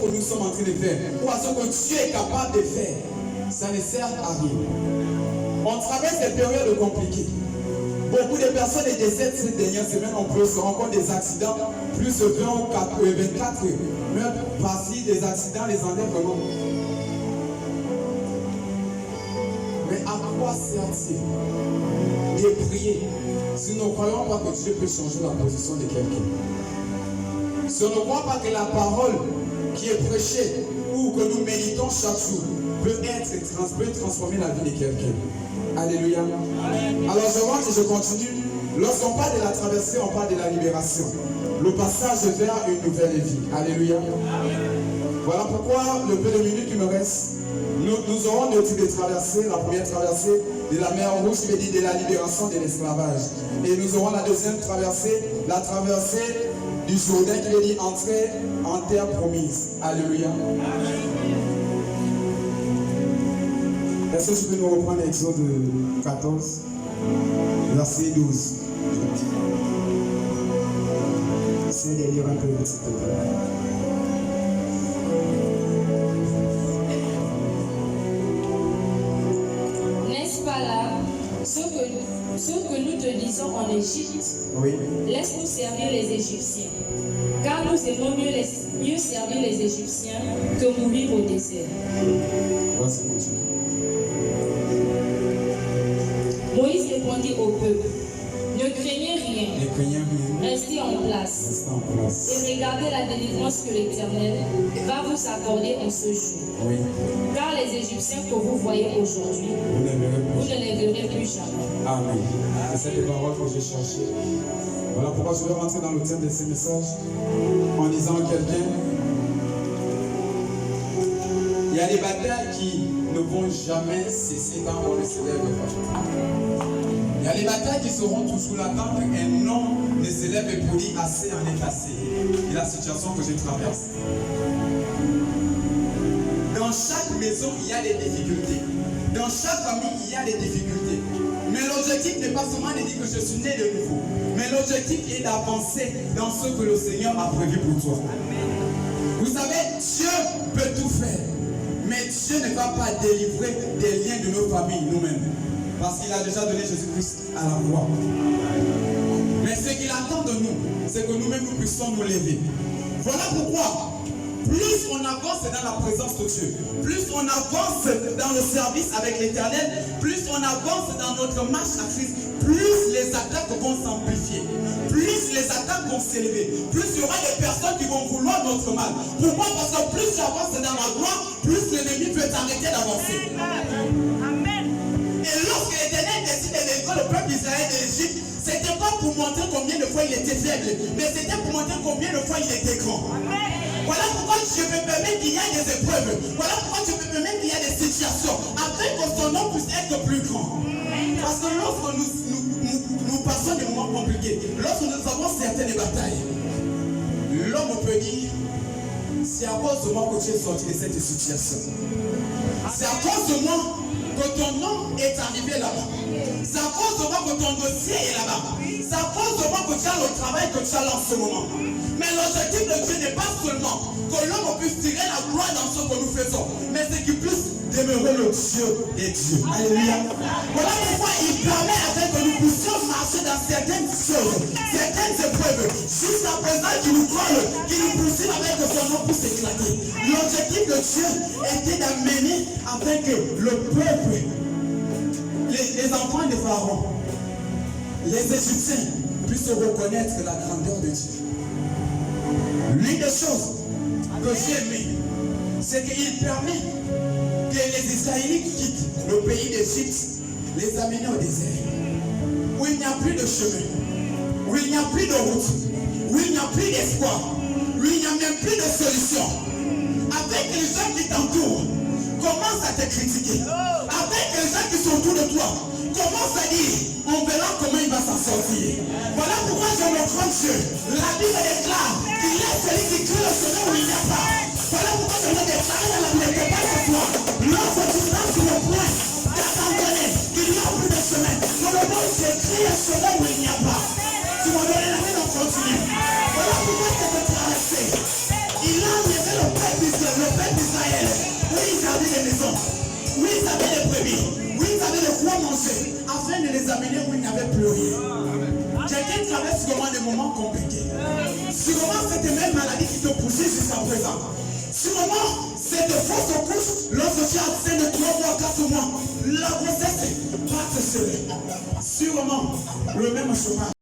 que nous sommes en train de faire, ou à ce que Dieu est capable de faire, ça ne sert à rien. On traverse des périodes compliquées. Beaucoup de personnes décèdent ces dernières semaines. On peut se rendre compte des accidents. Plus de 20 ou 24 meurent par-ci, des accidents, les enlèvent vraiment. Mais à quoi sert-il de prier si nous ne croyons pas que Dieu peut changer la position de quelqu'un? Si on ne croit pas que la parole qui est prêchée ou que nous méditons chaque jour peut transformer la vie de quelqu'un. Alléluia. Alors je rentre et je continue. Lorsqu'on parle de la traversée, on parle de la libération. Le passage vers une nouvelle vie. Alléluia. Voilà pourquoi le peu de minutes qui me reste, nous aurons deux types de traversées. La première traversée de la mer Rouge, qui veut dire de la libération de l'esclavage. Et nous aurons la deuxième traversée, la traversée du Jourdain, qui veut dire entrer en terre promise. Alléluia. Est-ce que tu peux nous reprendre l'Exode 14, verset 12? Essayez de lire un peu, s'il te plaît. N'est-ce pas là ce que nous te disons en Égypte? Oui. Laisse-nous servir les Égyptiens. Car nous aimons mieux servir les Égyptiens que mourir au désert. Voici mon Dieu. Moïse répondit au peuple, ne craignez rien, restez en place et regardez la délivrance que l'Éternel va vous accorder en ce jour. Oui. Car les Égyptiens que vous voyez aujourd'hui, vous ne les verrez plus jamais. Amen. C'est cette parole que j'ai cherchée. Voilà pourquoi je vais rentrer dans le thème de ces messages en disant à quelqu'un, il y a des batailles qui ne vont jamais cesser quand on ne se lève pas. Il y a des batailles qui seront toujours là tant qu'un nom ne se lève pour dire assez en est assez. Et la situation que je traverse. Dans chaque maison, il y a des difficultés. Dans chaque famille, il y a des difficultés. Mais l'objectif n'est pas seulement de dire que je suis né de nouveau. Mais l'objectif est d'avancer dans ce que le Seigneur a prévu pour toi. Vous savez, Dieu peut tout faire. Mais Dieu ne va pas délivrer des liens de nos familles nous-mêmes. Parce qu'il a déjà donné Jésus-Christ à la croix. Mais ce qu'il attend de nous, c'est que nous-mêmes nous puissions nous lever. Voilà pourquoi, plus on avance dans la présence de Dieu, plus on avance dans le service avec l'Éternel, plus on avance dans notre marche à Christ, plus les attaques vont s'amplifier, plus les attaques vont s'élever, plus il y aura des personnes qui vont vouloir notre mal. Pourquoi? Parce que plus tu avances dans la gloire, plus l'ennemi peut t'arrêter d'avancer. Et lorsque l'Éternel décide de délivrer le peuple d'Israël de l'Égypte, c'était pas pour montrer combien de fois il était faible, mais c'était pour montrer combien de fois il était grand. Voilà pourquoi je me permets qu'il y ait des épreuves. Voilà pourquoi je me permets qu'il y ait des situations, afin que son nom puisse être plus grand. Parce que lorsque nous passons des moments compliqués, lorsque nous avons certaines batailles, l'homme peut dire, c'est à cause de moi que tu es sorti de cette situation. C'est à cause de moi que ton nom est arrivé là-bas. C'est à cause de moi que ton dossier est là-bas. C'est à cause de moi que tu as le travail que tu as là en ce moment. Mais l'objectif de Dieu n'est pas seulement que l'homme puisse tirer la gloire dans ce que nous faisons, mais c'est qu'il puisse demeurer le Dieu des dieux. Alléluia. Voilà pourquoi il permet afin que nous puissions marcher dans certaines choses, certaines épreuves, jusqu'à présent qu'il nous colle, qu'il nous poursuive avec que son nom puisse éclater. L'objectif de Dieu était d'amener afin que le peuple, les enfants de Pharaon, les Égyptiens puissent reconnaître la grandeur de Dieu. L'une des choses que j'ai aimé, c'est qu'il permet que les Israélites quittent le pays d'Égypte, les amener au désert, où il n'y a plus de chemin, où il n'y a plus de route, où il n'y a plus d'espoir, où il n'y a même plus de solution. Avec les gens qui t'entourent, commence à te critiquer. Avec les gens qui sont autour de toi, commence à dire, on verra comment il va s'en sortir. Voilà pourquoi je me prends Dieu. La Bible déclare qu'il est celui qui crée le chemin où il n'y a pas. Voilà pourquoi je me déclare dans la Bible que pas ce soir. Lorsque tu seras sur le point d'abandonner, qu'il n'y a plus de chemin, que le monde s'écrit un chemin où il n'y a pas. Tu m'as donné la main, on continue. Voilà pourquoi cette traversée, il a amené le peuple maison. Oui, ils avaient les brebis. Oui, ils avaient de quoi manger. Afin de les amener où il n'y avait plus rien. Quelqu'un traverse sûrement des moments compliqués. Sûrement, c'était même maladie qui te poussait jusqu'à présent. Sûrement, c'est de fausses couches lorsque tu as fait de 3 mois, 4 mois. La grossesse va te serrer. Sûrement, le même chômage.